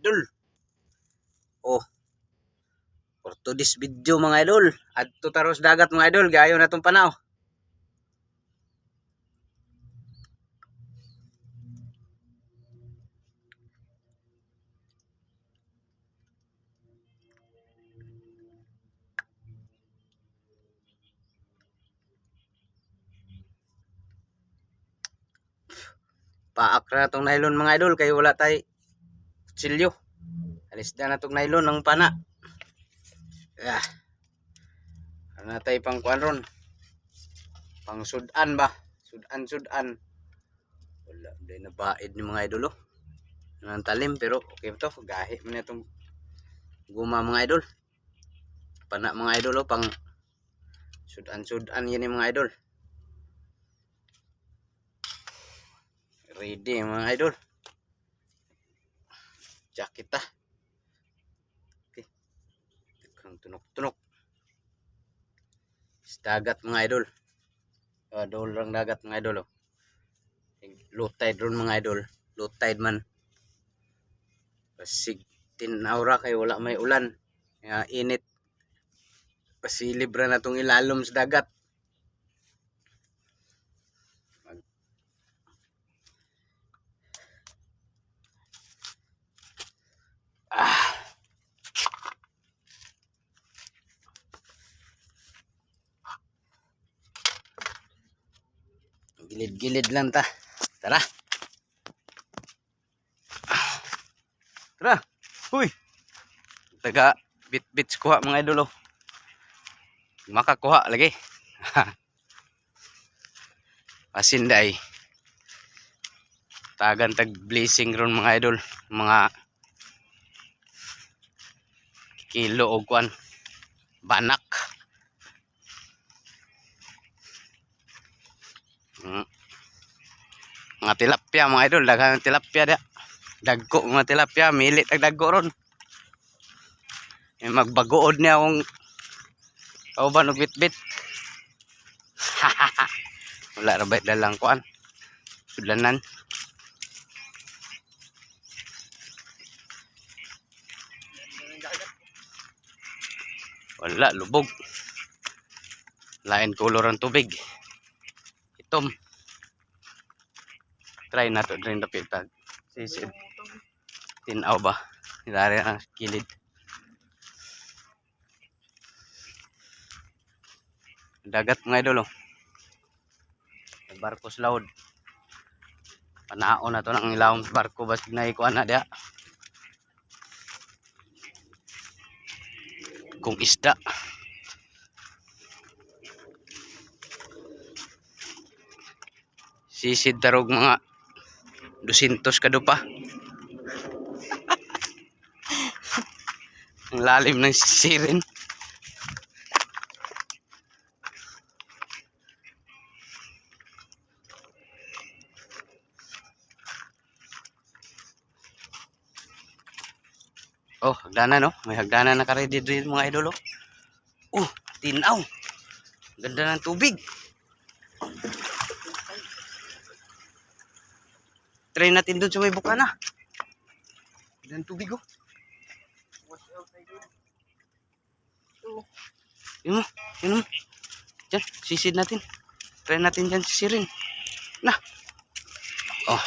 idol. Oh, for today's video mga idol, adto taros dagat mga idol, gayo na tong panaw. Paak na tong nylon mga idol kay wala tay kutsilyo. Alis na tong nylon ng pana. Ano na tay pang kuan ron? Pang sudan ba? Sudan. Wala day na baid ni mga idol oh. Nang talim pero okay to, gahi man itong guma mga idol. Pana mga idol oh, pang sudan yan mga idol. Ready mga idol. Jacket ah. Okay. Kang tunok-tunok. Dagat mga idol. Dol lang dagat mga idol oh. Low tide ron mga idol. Low tide man. Pasig tinaura kay wala may ulan. Init. Pasilibra na tong ilalom sa dagat. Gilid-gilid lang ta. Tara. Tara. Huy. Taga bit-bits kuha mga idol oh. Makakuha lagi. Pasinday. Tagan tag blessing ron mga idol. Mga kilo o kuan. Banak. Mga tilapia mga idol, daghang tilapia dia. Dagko mga tilapia, milit ang dagko ron. Magbagood niya akong kauban og bit-bit. Wala ra ba dalang kuan. Sudlanan. Wala lubog. Lain color ang tubig. Itom. Try na to drain the pitag. Sisid. Tinaw ba? Nilari ang kilid. Dagat mga idol oh. Barko sa laod. Panaon na to ng ilawong barko basig na ikuan na dia. Kung isda. Sisid tarog mga 200 kadupa. Ang lalim ng sirin. Oh, hagdanan no. May hagdanan na ka-ready din mga idol oh. Oh, tinaw. Ganda ng tubig. Try natin dun sa may bukana. Ganda ng tubig oh. Yun mo. Diyan, sisid natin. Try natin dyan sisirin. Na. Oh.